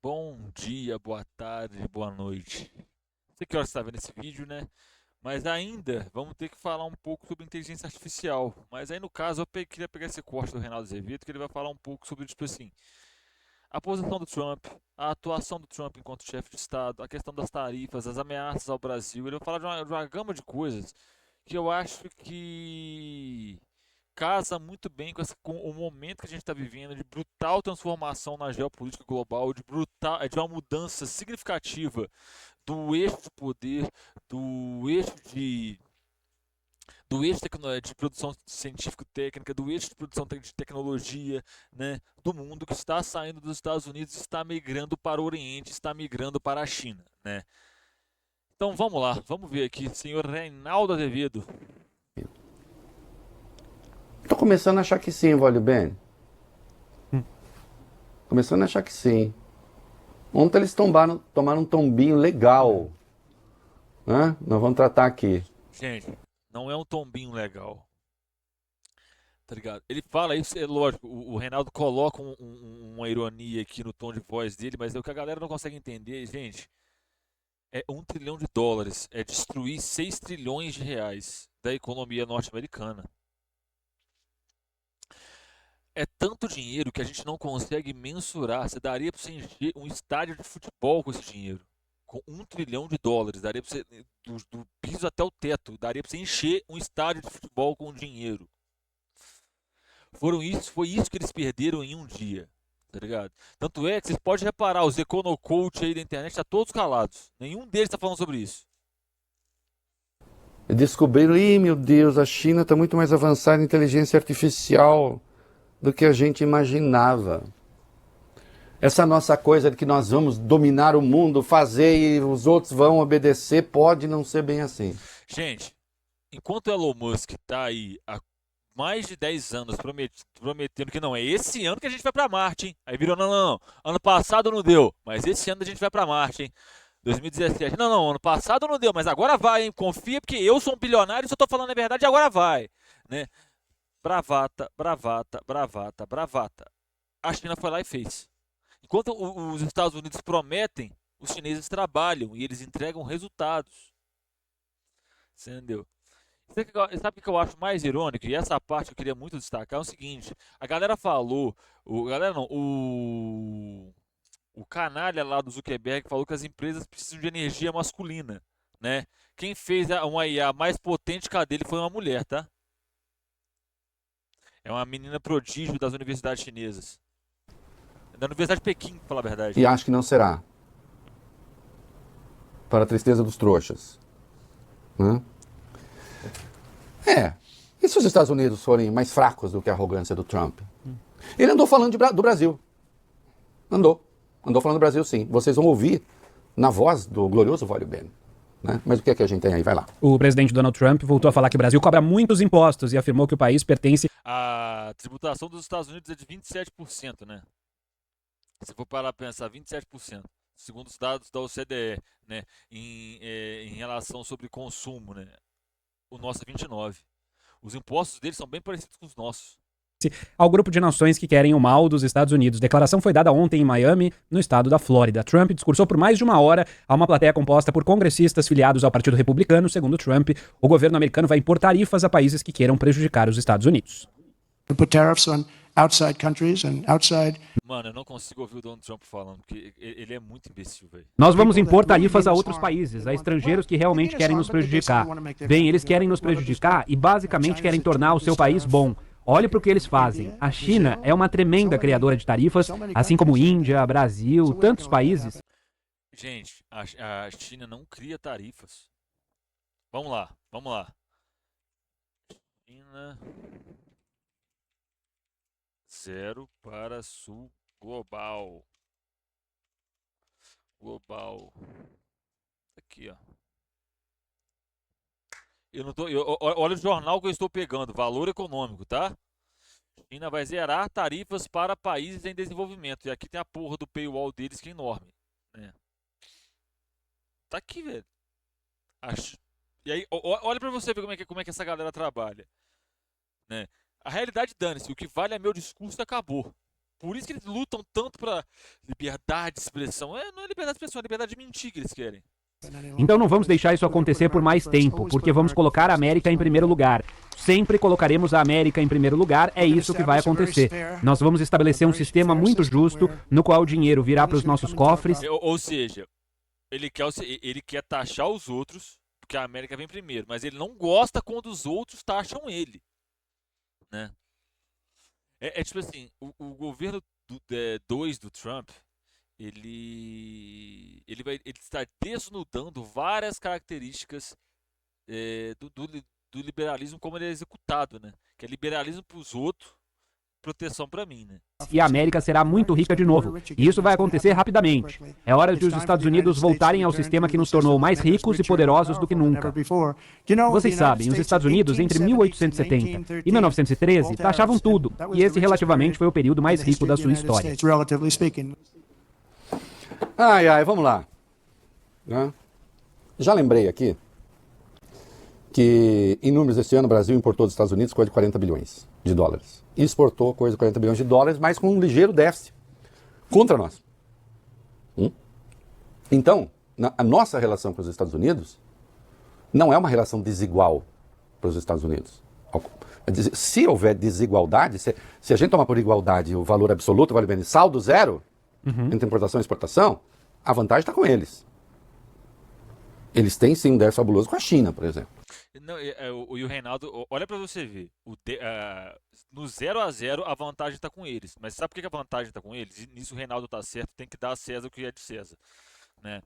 Bom dia, boa tarde, boa noite. Não sei que hora você está vendo esse vídeo, né? Mas ainda vamos ter que falar um pouco sobre inteligência artificial. Mas aí no caso queria pegar esse corte do Reinaldo Azevedo, que ele vai falar um pouco sobre, tipo assim, a posição do Trump, a atuação do Trump enquanto chefe de Estado, a questão das tarifas, as ameaças ao Brasil. Ele vai falar de uma gama de coisas que eu acho que casa muito bem com o momento que a gente está vivendo de brutal transformação na geopolítica global, de uma mudança significativa do eixo de poder, do eixo de, de produção científico-técnica, do eixo de produção de tecnologia, né, do mundo que está saindo dos Estados Unidos, está migrando para o Oriente, está migrando para a China, né? Então vamos lá, vamos ver aqui, senhor Reinaldo Azevedo. Tô começando a achar que sim, Vale Ben. Começando a achar que sim. Ontem eles tomaram um tombinho legal, né? Nós vamos tratar aqui. Gente, não é um tombinho legal. Tá ligado? Ele fala isso, é lógico, o Reinaldo coloca uma ironia aqui no tom de voz dele, mas é o que a galera não consegue entender, gente, é US$ 1 trilhão, é destruir 6 trilhões de reais da economia norte-americana. É tanto dinheiro que a gente não consegue mensurar. Você daria para você encher um estádio de futebol com esse dinheiro. Com US$ 1 trilhão, daria para você, do piso até o teto, daria para você encher um estádio de futebol com dinheiro. Foi isso que eles perderam em um dia, tá ligado? Tanto é que vocês podem reparar, os econocoach aí da internet tá todos calados. Nenhum deles tá falando sobre isso. E descobriram, ih, meu Deus, a China está muito mais avançada em inteligência artificial do que a gente imaginava. Essa nossa coisa de que nós vamos dominar o mundo, fazer e os outros vão obedecer, pode não ser bem assim. Gente, enquanto o Elon Musk tá aí há mais de 10 anos prometendo que não é esse ano que a gente vai para Marte, hein? Aí virou, não, não, não. Ano passado não deu, mas esse ano a gente vai para Marte, hein? 2017. Não, não, ano passado não deu, mas agora vai, hein? Confia porque eu sou um bilionário e só tô falando a verdade e agora vai, né? Bravata, bravata, bravata, bravata. A China foi lá e fez. Enquanto os Estados Unidos prometem, os chineses trabalham e eles entregam resultados. Você entendeu? Sabe o que eu acho mais irônico? E essa parte que eu queria muito destacar é o seguinte: a galera falou, galera não, o canalha lá do Zuckerberg falou que as empresas precisam de energia masculina, né? Quem fez uma IA mais potente que a dele foi uma mulher, tá? É uma menina prodígio das universidades chinesas. Da Universidade de Pequim, pra falar a verdade. E acho que não será. Para a tristeza dos trouxas. Né? É. E se os Estados Unidos forem mais fracos do que a arrogância do Trump? Ele andou falando do Brasil. Andou. Andou falando do Brasil, sim. Vocês vão ouvir na voz do glorioso Vale Ben. Né? Mas o que é que a gente tem aí? Vai lá. O presidente Donald Trump voltou a falar que o Brasil cobra muitos impostos e afirmou que o país pertence. A tributação dos Estados Unidos é de 27%, né? Se for parar para pensar, 27%, segundo os dados da OCDE, né? Em relação sobre consumo, né? O nosso é 29%. Os impostos deles são bem parecidos com os nossos. Ao grupo de nações que querem o mal dos Estados Unidos. Declaração foi dada ontem em Miami, no estado da Flórida. Trump discursou por mais de uma hora a uma plateia composta por congressistas filiados ao Partido Republicano. Segundo Trump, o governo americano vai impor tarifas a países que queiram prejudicar os Estados Unidos. Put tariffs on outside countries and outside. Mano, eu não consigo ouvir o Donald Trump falando, porque ele é muito imbecil, velho. Nós vamos impor tarifas a outros países, a estrangeiros que realmente querem nos prejudicar. Bem, eles querem nos prejudicar e basicamente querem tornar o seu país bom. Olhe para o que eles fazem. A China é uma tremenda criadora de tarifas, assim como Índia, Brasil, tantos países. Gente, a China não cria tarifas. Vamos lá, vamos lá. China zero para sul global. Global. Aqui, ó. Eu não tô, olha o jornal que eu estou pegando, Valor Econômico, tá? China vai zerar tarifas para países em desenvolvimento. E aqui tem a porra do paywall deles que é enorme, né? Tá aqui, velho. E aí, olha pra você ver como é que essa galera trabalha, né? A realidade, dane-se, o que vale é meu discurso e acabou. Por isso que eles lutam tanto pra liberdade de expressão. Não é liberdade de expressão, é liberdade de mentir que eles querem. Então não vamos deixar isso acontecer por mais tempo, porque vamos colocar a América em primeiro lugar. Sempre colocaremos a América em primeiro lugar, é isso que vai acontecer. Nós vamos estabelecer um sistema muito justo, no qual o dinheiro virá para os nossos cofres. Ou seja, ele quer taxar os outros, porque a América vem primeiro, mas ele não gosta quando os outros taxam ele, né? Tipo assim, o governo 2 do Trump, ele está desnudando várias características do liberalismo como ele é executado, né? Que é liberalismo para os outros, proteção para mim, né? E a América será muito rica de novo. E isso vai acontecer rapidamente. É hora de os Estados Unidos voltarem ao sistema que nos tornou mais ricos e poderosos do que nunca. Vocês sabem, os Estados Unidos, entre 1870 e 1913, taxavam tudo. E esse relativamente foi o período mais rico da sua história. Ai, vamos lá. Né? Já lembrei aqui que em números deste ano o Brasil importou dos Estados Unidos coisa de 40 bilhões de dólares. E exportou coisa de 40 bilhões de dólares, mas com um ligeiro déficit contra nós. Então, a nossa relação com os Estados Unidos não é uma relação desigual para os Estados Unidos. Se houver desigualdade, se a gente tomar por igualdade o valor absoluto, vale bem, saldo zero, entre importação e exportação, a vantagem está com eles. Eles têm sim um déficit fabuloso com a China, por exemplo. Não, e o Reinaldo, olha para você ver, no 0-0 a vantagem está com eles, mas sabe por que a vantagem está com eles? E nisso o Reinaldo está certo, tem que dar a César o que é de César, né?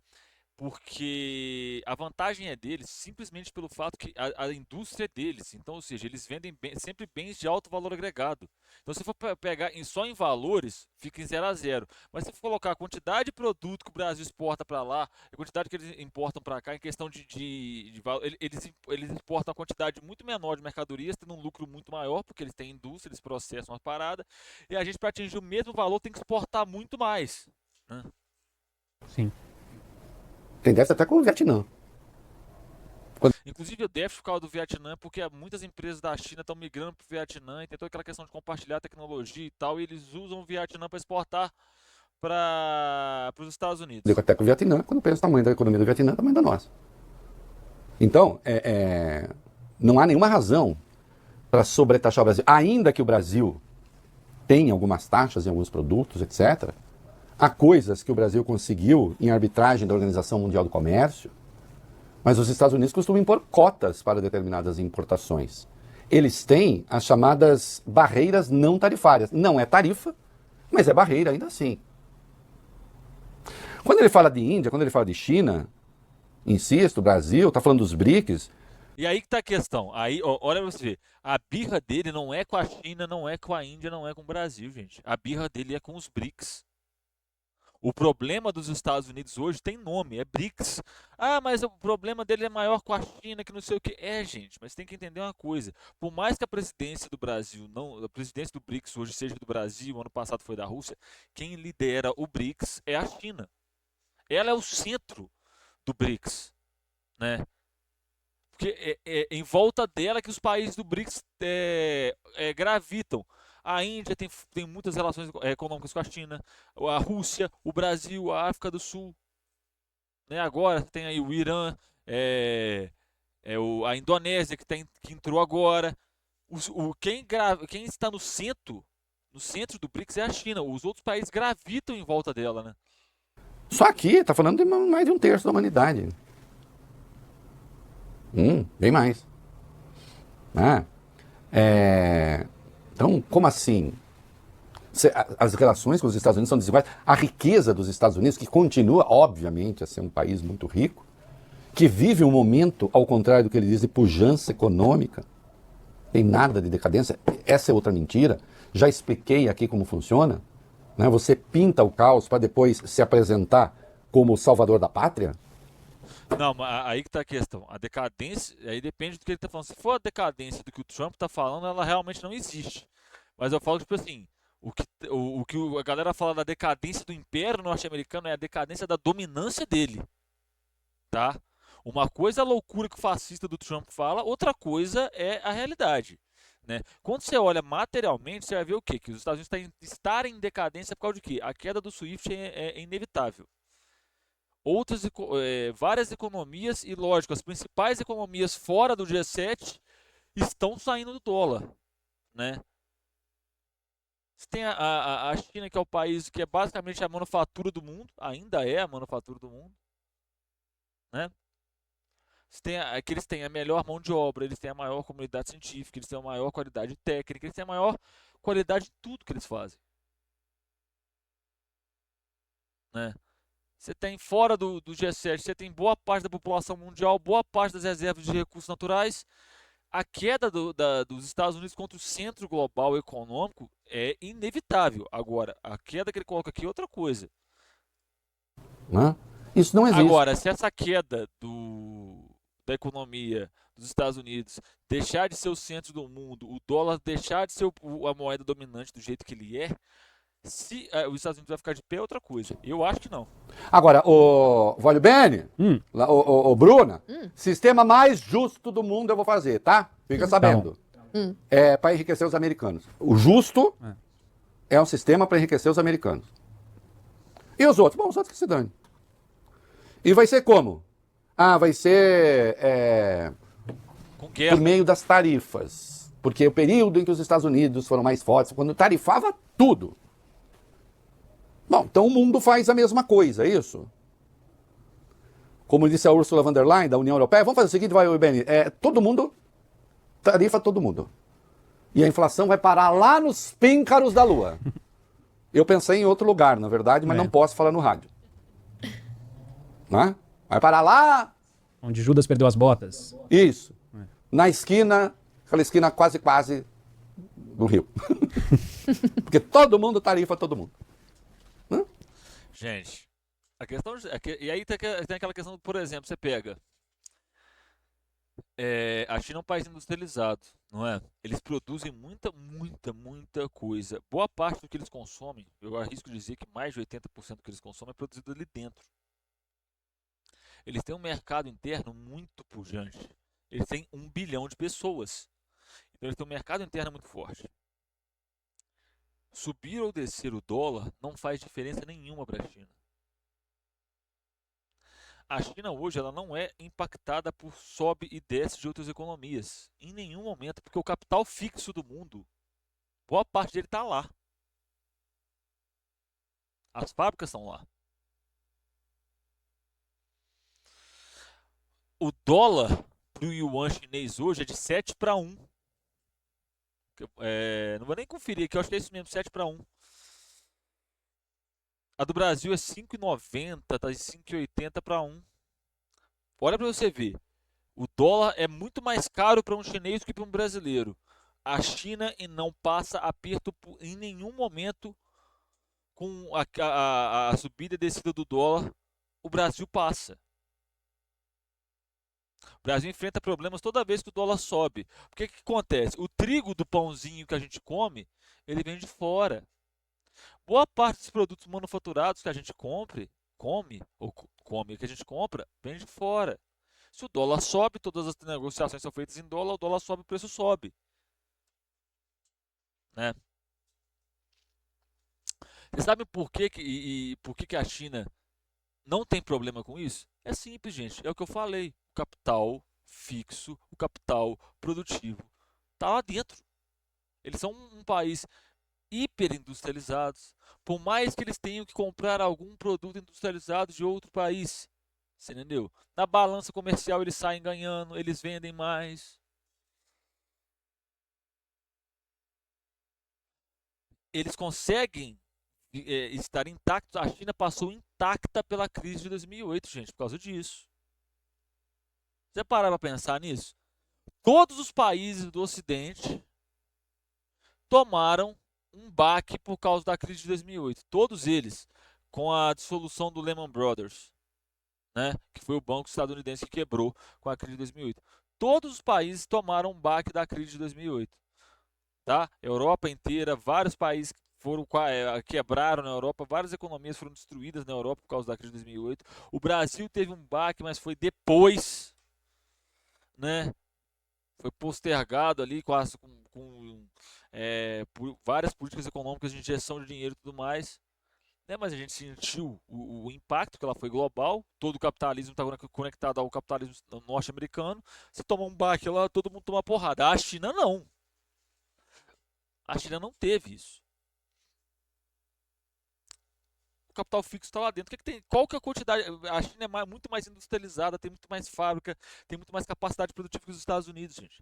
Porque a vantagem é deles simplesmente pelo fato que a indústria é deles, então, ou seja, eles vendem sempre bens de alto valor agregado. Então, se for pegar só em valores, fica em 0-0. Mas se for colocar a quantidade de produto que o Brasil exporta para lá, a quantidade que eles importam para cá, em questão de valor, eles importam uma quantidade muito menor de mercadorias, tendo um lucro muito maior, porque eles têm indústria, eles processam uma parada, e a gente, para atingir o mesmo valor, tem que exportar muito mais, né? Sim. Tem déficit até com o Vietnã. Inclusive o déficit por causa do Vietnã, porque muitas empresas da China estão migrando para o Vietnã e tem toda aquela questão de compartilhar tecnologia e tal, e eles usam o Vietnã para exportar para os Estados Unidos. Digo até com o Vietnã, quando pensa o tamanho da economia do Vietnã, é o tamanho da nossa. Então, não há nenhuma razão para sobretaxar o Brasil. Ainda que o Brasil tenha algumas taxas em alguns produtos, etc., há coisas que o Brasil conseguiu em arbitragem da Organização Mundial do Comércio, mas os Estados Unidos costumam impor cotas para determinadas importações. Eles têm as chamadas barreiras não tarifárias. Não é tarifa, mas é barreira ainda assim. Quando ele fala de Índia, quando ele fala de China, insisto, Brasil, está falando dos BRICS. E aí que está a questão. Aí, olha pra você ver, a birra dele não é com a China, não é com a Índia, não é com o Brasil, gente. A birra dele é com os BRICS. O problema dos Estados Unidos hoje tem nome, é BRICS. Ah, mas o problema dele é maior com a China, que não sei o que. Gente, mas tem que entender uma coisa. Por mais que a presidência do Brasil, a presidência do BRICS hoje seja do Brasil, ano passado foi da Rússia, quem lidera o BRICS é a China. Ela é o centro do BRICS, né? Porque em volta dela que os países do BRICS gravitam. A Índia tem muitas relações econômicas com a China, a Rússia, o Brasil, a África do Sul. Né? Agora tem aí o Irã, a Indonésia que entrou agora. Quem está no centro do BRICS é a China. Os outros países gravitam em volta dela, né? Só aqui, está falando de mais de um terço da humanidade. Bem mais. Então, como assim? As relações com os Estados Unidos são desiguais. A riqueza dos Estados Unidos, que continua, obviamente, a ser um país muito rico, que vive um momento, ao contrário do que ele diz, de pujança econômica, tem nada de decadência. Essa é outra mentira. Já expliquei aqui como funciona. Né? Você pinta o caos para depois se apresentar como o salvador da pátria. Não, mas aí que tá a questão. A decadência, aí depende do que ele tá falando. Se for a decadência do que o Trump tá falando, ela realmente não existe. Mas eu falo, tipo assim, o que a galera fala da decadência do Império Norte-Americano é a decadência da dominância dele. Tá? Uma coisa é a loucura que o fascista do Trump fala, outra coisa é a realidade. né? Quando você olha materialmente, você vai ver o quê? Que os Estados Unidos estar em decadência por causa de quê? A queda do SWIFT é inevitável. Várias economias, e lógico, as principais economias fora do G7 estão saindo do dólar, né? Você tem a China, que é o país que é basicamente a manufatura do mundo, ainda é a manufatura do mundo, né? Que eles têm a melhor mão de obra, eles têm a maior comunidade científica, eles têm a maior qualidade técnica, eles têm a maior qualidade de tudo que eles fazem, né? Você tem fora do G7, você tem boa parte da população mundial, boa parte das reservas de recursos naturais. A queda dos Estados Unidos contra o centro global econômico é inevitável. Agora, a queda que ele coloca aqui é outra coisa. Né? Isso não existe. Agora, se essa queda da economia dos Estados Unidos deixar de ser o centro do mundo, o dólar deixar de ser a moeda dominante do jeito que ele é, se os Estados Unidos vai ficar de pé é outra coisa. Eu acho que não. Agora, o Vólio Bene, o Bruna, sistema mais justo do mundo eu vou fazer, tá? Fica sabendo. É para enriquecer os americanos. O justo é um sistema para enriquecer os americanos. E os outros? Bom, os outros que se dane. E vai ser como? Vai ser Com guerra. por meio das tarifas. Porque o período em que os Estados Unidos foram mais fortes, quando tarifava tudo. Bom, então o mundo faz a mesma coisa, é isso? Como disse a Ursula von der Leyen, da União Europeia, vamos fazer o seguinte, vai, Beni, todo mundo tarifa todo mundo. E a inflação vai parar lá nos píncaros da lua. Eu pensei em outro lugar, na verdade, mas não posso falar no rádio. Né? Vai parar lá... Onde Judas perdeu as botas. Isso. Na esquina, aquela esquina quase do Rio. Porque todo mundo tarifa todo mundo. Gente, a questão. E aí tem aquela questão, por exemplo, você pega. A China é um país industrializado, não é? Eles produzem muita coisa. Boa parte do que eles consomem, eu arrisco dizer que mais de 80% do que eles consomem é produzido ali dentro. Eles têm um mercado interno muito pujante. Eles têm 1 bilhão de pessoas. Então eles têm um mercado interno muito forte. Subir ou descer o dólar não faz diferença nenhuma para a China. A China hoje ela não é impactada por sobe e desce de outras economias. Em nenhum momento, porque o capital fixo do mundo, boa parte dele está lá. As fábricas estão lá. O dólar para o yuan chinês hoje é de 7 para 1. Não vou nem conferir aqui, eu acho que é isso mesmo, 7 para 1. A do Brasil é 5,90, tá de 5,80 para 1. Olha para você ver. O dólar é muito mais caro para um chinês do que para um brasileiro. A China não passa aperto em nenhum momento com a subida e descida do dólar. O Brasil passa. O Brasil enfrenta problemas toda vez que o dólar sobe. O que acontece? O trigo do pãozinho que a gente come, ele vem de fora. Boa parte dos produtos manufaturados que a gente come, que a gente compra, vem de fora. Se o dólar sobe, todas as negociações são feitas em dólar, o dólar sobe, o preço sobe. Né? Você sabe por que a China não tem problema com isso? É simples, gente. É o que eu falei. O capital fixo, o capital produtivo está lá dentro. Eles são um país hiperindustrializados. Por mais que eles tenham que comprar algum produto industrializado de outro país, você entendeu? Na balança comercial eles saem ganhando, eles vendem mais. Eles conseguem estar intactos. A China passou intacta pela crise de 2008, gente, por causa disso. Você parar para pensar nisso? Todos os países do Ocidente tomaram um baque por causa da crise de 2008. Todos eles, com a dissolução do Lehman Brothers, né, que foi o banco estadunidense que quebrou com a crise de 2008. Todos os países tomaram um baque da crise de 2008. Tá? Europa inteira, vários países quebraram na Europa, várias economias foram destruídas na Europa por causa da crise de 2008. O Brasil teve um baque, mas foi depois, né? Foi postergado ali por várias políticas econômicas de injeção de dinheiro e tudo mais. Né, mas a gente sentiu o impacto, que ela foi global, todo o capitalismo está conectado ao capitalismo norte-americano. Se toma um baque lá, todo mundo toma porrada. A China não. A China não teve isso. O capital fixo está lá dentro. Qual que é a quantidade? A China é muito mais industrializada, tem muito mais fábrica, tem muito mais capacidade produtiva que os Estados Unidos, gente.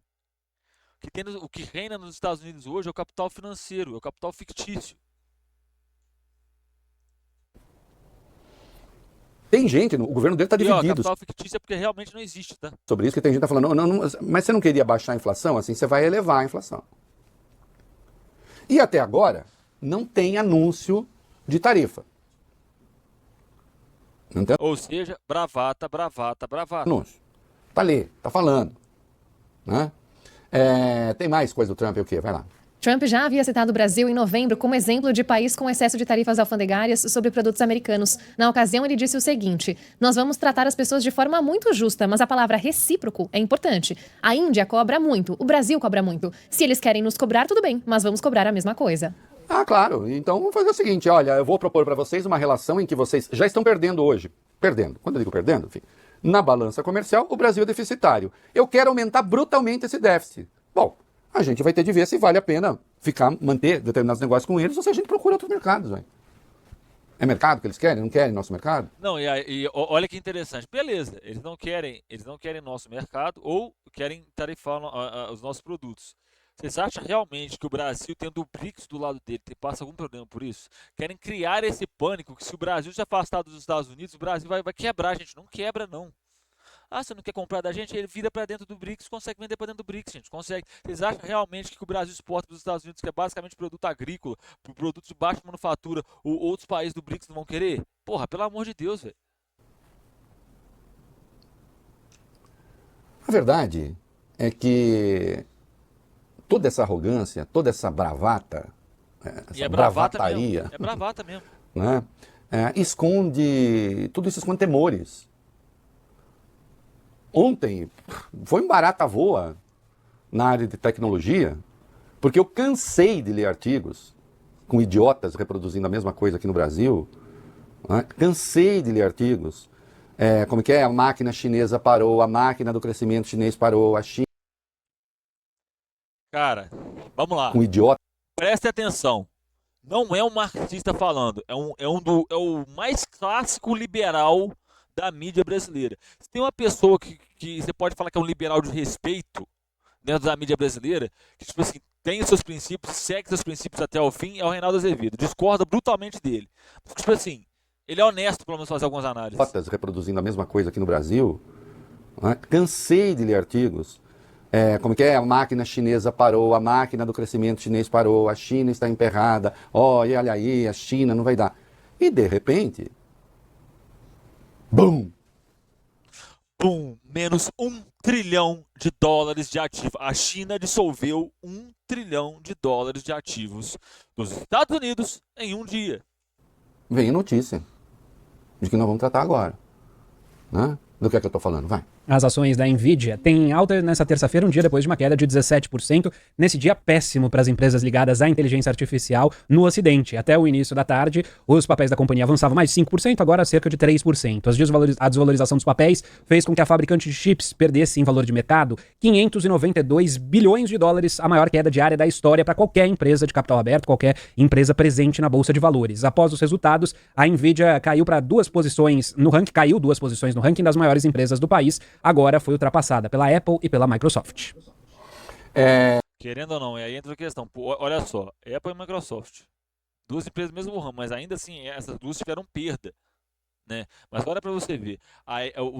O que reina nos Estados Unidos hoje é o capital financeiro, é o capital fictício. Tem gente, o governo dele está dividido Capital fictício é porque realmente não existe, tá? sobre isso, que tem gente que está falando, não, mas você não queria baixar a inflação? Assim, você vai elevar a inflação. E até agora, não tem anúncio de tarifa. Não tem Ou seja, bravata, bravata, bravata. anúncio. Tá ali, tá falando. Né? Tem mais coisa do Trump, o quê? Vai lá. Trump já havia citado o Brasil em novembro como exemplo de país com excesso de tarifas alfandegárias sobre produtos americanos. Na ocasião, ele disse o seguinte: nós vamos tratar as pessoas de forma muito justa, mas a palavra recíproco é importante. A Índia cobra muito, o Brasil cobra muito. Se eles querem nos cobrar, tudo bem, mas vamos cobrar a mesma coisa. Ah, claro. Então vamos fazer o seguinte, olha, eu vou propor para vocês uma relação em que vocês já estão perdendo hoje. Perdendo. Quando eu digo perdendo, enfim, na balança comercial, o Brasil é deficitário. Eu quero aumentar brutalmente esse déficit. Bom, a gente vai ter de ver se vale a pena manter determinados negócios com eles ou se a gente procura outros mercados. Véio. É mercado que eles querem? Não querem nosso mercado? Não, e olha que interessante. Beleza, eles não querem nosso mercado ou querem tarifar os nossos produtos. Vocês acham realmente que o Brasil, tendo o BRICS do lado dele, passa algum problema por isso? Querem criar esse pânico que se o Brasil se afastar dos Estados Unidos, o Brasil vai quebrar, gente. Não quebra, não. Ah, você não quer comprar da gente? Ele vira para dentro do BRICS, consegue vender para dentro do BRICS, gente. Consegue. Vocês acham realmente que o Brasil exporta para os Estados Unidos, que é basicamente produto agrícola, produto de baixa manufatura, outros países do BRICS não vão querer? Porra, pelo amor de Deus, velho. A verdade é que toda essa arrogância, toda essa bravata, essa bravataria, mesmo. É bravata mesmo. Né, tudo isso esconde temores. Ontem foi um barata voa na área de tecnologia, porque eu cansei de ler artigos com idiotas reproduzindo a mesma coisa aqui no Brasil. Né? Cansei de ler artigos. Como que é? A máquina chinesa parou, a máquina do crescimento chinês parou, a China... Cara, vamos lá. Com idiota. Preste atenção. Não é um marxista falando, é o mais clássico liberal da mídia brasileira. Se tem uma pessoa que você pode falar que é um liberal de respeito dentro da mídia brasileira, que tipo assim, tem os seus princípios, segue seus princípios até o fim, é o Reinaldo Azevedo. Discorda brutalmente dele. Tipo assim, ele é honesto, pelo menos, fazer algumas análises. Idiotas reproduzindo a mesma coisa aqui no Brasil. Né? Cansei de ler artigos. Como que é? A máquina chinesa parou, a máquina do crescimento chinês parou, a China está emperrada, olha aí, a China não vai dar. E de repente, bum! Bum! Menos $1 trilhão de ativo. A China dissolveu $1 trilhão de ativos dos Estados Unidos em um dia. Vem a notícia de que nós vamos tratar agora. Né? Do que é que eu estou falando? Vai. As ações da Nvidia têm alta nessa terça-feira, um dia depois de uma queda de 17%, nesse dia péssimo para as empresas ligadas à inteligência artificial no Ocidente. Até o início da tarde, os papéis da companhia avançavam mais 5%, agora cerca de 3%. A desvalorização dos papéis fez com que a fabricante de chips perdesse em valor de mercado 592 bilhões de dólares, a maior queda diária da história para qualquer empresa de capital aberto, qualquer empresa presente na Bolsa de Valores. Após os resultados, a Nvidia caiu duas posições no ranking das maiores empresas do país. Agora foi ultrapassada pela Apple e pela Microsoft. Querendo ou não, e aí entra a questão. Pô, olha só, Apple e Microsoft. Duas empresas do mesmo ramo, mas ainda assim essas duas tiveram perda. Né? Mas olha para você ver.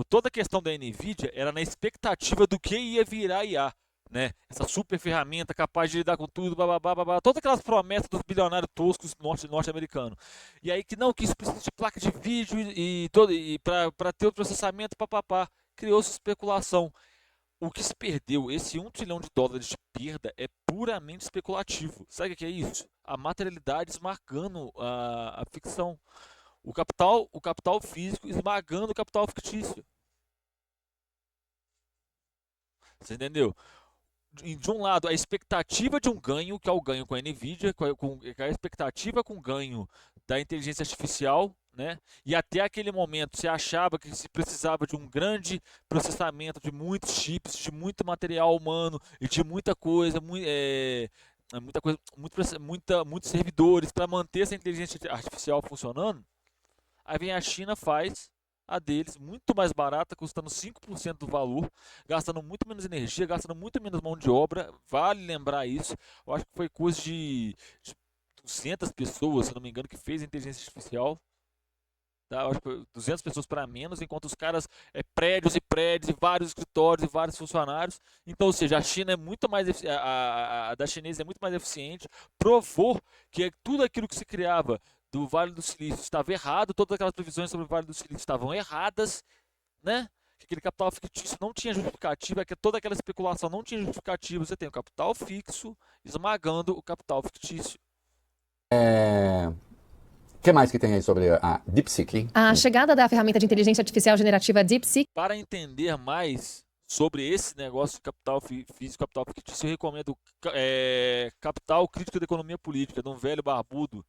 Toda a questão da Nvidia era na expectativa do que ia virar IA. Né? Essa super ferramenta capaz de lidar com tudo, todas aquelas promessas dos bilionários toscos norte-americanos. E aí que isso precisa de placa de vídeo e para ter o processamento, criou-se especulação. O que se perdeu, esse $1 trilhão de perda é puramente especulativo. Sabe o que é isso? A materialidade esmagando a ficção. O capital físico esmagando o capital fictício. Você entendeu? de um lado, a expectativa de um ganho, que é o ganho com a NVIDIA, com a expectativa com o ganho da inteligência artificial, né? E até aquele momento você achava que se precisava de um grande processamento, de muitos chips, de muito material humano e de muita coisa, muitos servidores para manter essa inteligência artificial funcionando. Aí vem a China, faz a deles muito mais barata, custando 5% do valor, gastando muito menos energia, gastando muito menos mão de obra. Vale lembrar isso. Eu acho que foi coisa de 200 pessoas, se não me engano, que fez a inteligência artificial. Tá? Eu acho que 200 pessoas para menos, enquanto os caras prédios e prédios e vários escritórios e vários funcionários. Então, ou seja, a China é muito mais a da chinesa é muito mais eficiente, provou que tudo aquilo que se criava do Vale do Silício estava errado, todas aquelas previsões sobre o Vale do Silício estavam erradas, né? Que aquele capital fictício não tinha justificativa, que toda aquela especulação não tinha justificativa. Você tem o capital fixo esmagando o capital fictício. O que mais que tem aí sobre a DeepSeek? A chegada da ferramenta de inteligência artificial generativa DeepSeek. Para entender mais sobre esse negócio de capital físico, capital fictício, eu recomendo Capital Crítico da Economia Política, de um velho barbudo,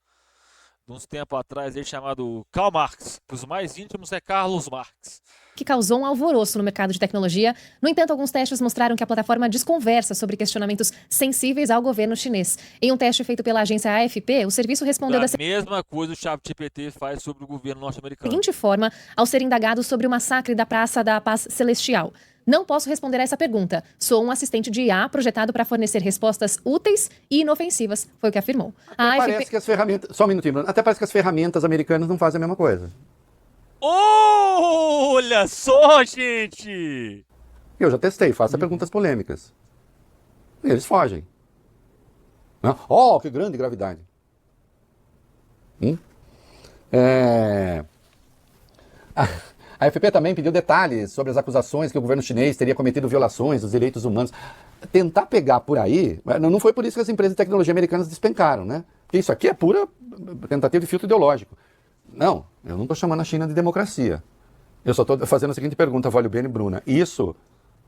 de uns tempos atrás, ele chamado Karl Marx. Para os mais íntimos é Carlos Marx. Que causou um alvoroço no mercado de tecnologia. No entanto, alguns testes mostraram que a plataforma desconversa sobre questionamentos sensíveis ao governo chinês. Em um teste feito pela agência AFP, o serviço respondeu da mesma coisa o ChatGPT faz sobre o governo norte-americano. seguinte forma, ao ser indagado sobre o massacre da Praça da Paz Celestial. Não posso responder a essa pergunta. Sou um assistente de IA projetado para fornecer respostas úteis e inofensivas, foi o que afirmou. A AFP... Parece que as ferramentas... Só um minutinho, Bruno. Até parece que as ferramentas americanas não fazem a mesma coisa. Olha só, gente! Eu já testei, faça perguntas polêmicas. E eles fogem. Oh, que grande gravidade. A AFP também pediu detalhes sobre as acusações que o governo chinês teria cometido violações dos direitos humanos. Tentar pegar por aí, não foi por isso que as empresas de tecnologia americanas despencaram, né? Porque isso aqui é pura tentativa de filtro ideológico. Não, eu não estou chamando a China de democracia. Eu só estou fazendo a seguinte pergunta, Vólio Bene e Bruna. Isso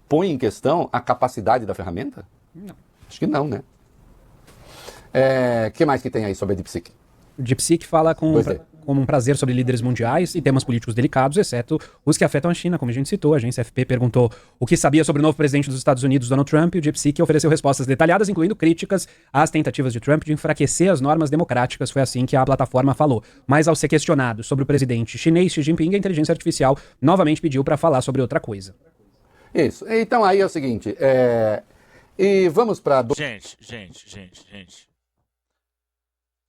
põe em questão a capacidade da ferramenta? Não. Acho que não, né? O que mais que tem aí sobre a DeepSeek? O DeepSeek fala com um prazer sobre líderes mundiais e temas políticos delicados, exceto os que afetam a China, como a gente citou. A agência AFP perguntou o que sabia sobre o novo presidente dos Estados Unidos, Donald Trump, e o DeepSeek ofereceu respostas detalhadas, incluindo críticas às tentativas de Trump de enfraquecer as normas democráticas. Foi assim que a plataforma falou. Mas ao ser questionado sobre o presidente chinês Xi Jinping, a inteligência artificial novamente pediu para falar sobre outra coisa. Isso. Então aí é o seguinte, e vamos para... Gente.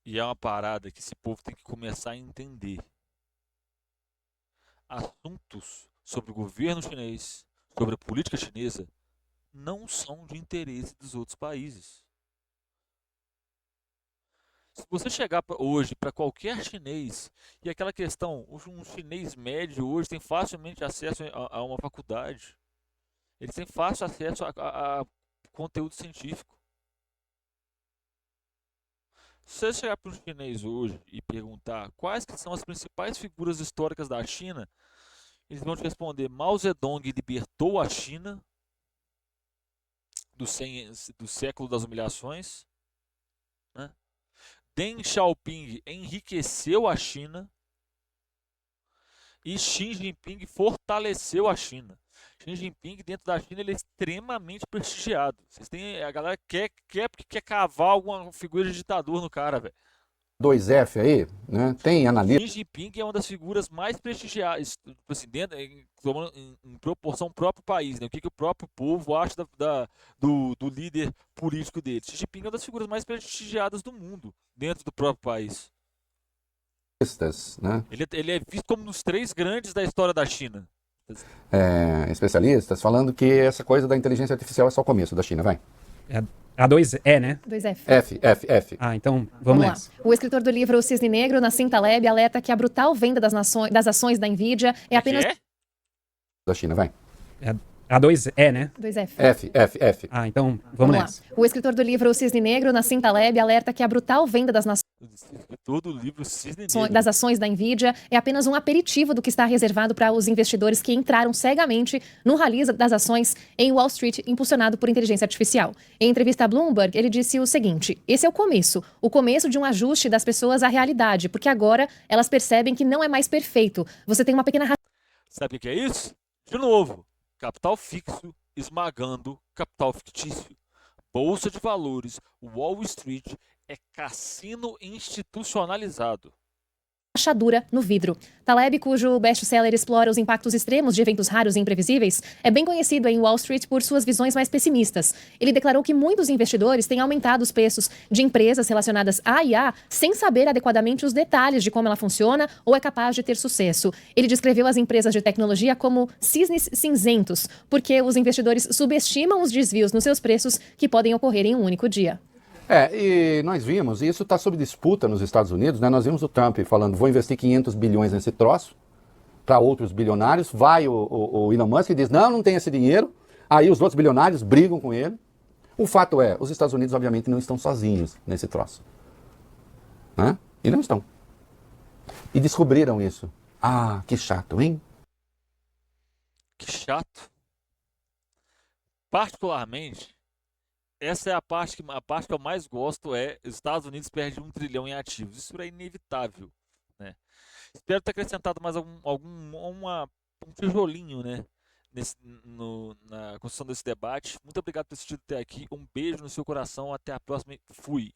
E é uma parada que esse povo tem que começar a entender. Assuntos sobre o governo chinês, sobre a política chinesa, não são de interesse dos outros países. Se você chegar hoje para qualquer chinês, e aquela questão, um chinês médio hoje tem facilmente acesso a uma faculdade. Eles têm fácil acesso a conteúdo científico. Se você chegar para um chinês hoje e perguntar quais que são as principais figuras históricas da China, eles vão te responder: Mao Zedong libertou a China do século das humilhações, né? Deng Xiaoping enriqueceu a China e Xi Jinping fortaleceu a China. Xi Jinping, dentro da China, ele é extremamente prestigiado. A galera quer cavar alguma figura de ditador no cara, velho. 2F aí, né? Tem analista. Xi Jinping é uma das figuras mais prestigiadas, assim, em proporção ao próprio país, né? O que o próprio povo acha do líder político dele. Xi Jinping é uma das figuras mais prestigiadas do mundo, dentro do próprio país. Né? Ele é visto como um dos 3 grandes da história da China. Especialistas falando que essa coisa da inteligência artificial é só o começo da China, vai. A 2E, né? 2F. F. Ah, então vamos nessa. O escritor do livro Cisne Negro, Nassim Taleb, alerta que a brutal venda das ações da Nvidia é apenas... Da China, vai. A 2E, né? 2F. F. Ah, então vamos nessa. O escritor do livro Cisne Negro, Nassim Taleb, alerta que a brutal venda das Todo o livro Cisne Negro. das ações da Nvidia é apenas um aperitivo do que está reservado para os investidores que entraram cegamente no rally das ações em Wall Street, impulsionado por inteligência artificial. Em entrevista a Bloomberg, ele disse o seguinte: esse é o começo de um ajuste das pessoas à realidade, porque agora elas percebem que não é mais perfeito. Você tem uma pequena Sabe o que é isso? De novo, capital fixo esmagando capital fictício. Bolsa de valores, Wall Street é cassino institucionalizado. rachadura no vidro. Taleb, cujo best-seller explora os impactos extremos de eventos raros e imprevisíveis, é bem conhecido em Wall Street por suas visões mais pessimistas. Ele declarou que muitos investidores têm aumentado os preços de empresas relacionadas à IA sem saber adequadamente os detalhes de como ela funciona ou é capaz de ter sucesso. Ele descreveu as empresas de tecnologia como cisnes cinzentos, porque os investidores subestimam os desvios nos seus preços que podem ocorrer em um único dia. E nós vimos, e isso está sob disputa nos Estados Unidos, né? Nós vimos o Trump falando, vou investir 500 bilhões nesse troço, para outros bilionários, vai o Elon Musk e diz, não tem esse dinheiro, aí os outros bilionários brigam com ele. O fato é, os Estados Unidos obviamente não estão sozinhos nesse troço. Né? E não estão. E descobriram isso. Ah, que chato, hein? Que chato. Particularmente, essa é a parte que eu mais gosto, é os Estados Unidos perdem 1 trilhão em ativos. Isso é inevitável, né? Espero ter acrescentado mais um tijolinho, né, na construção desse debate. Muito obrigado por ter assistido até aqui. Um beijo no seu coração. Até a próxima. Fui.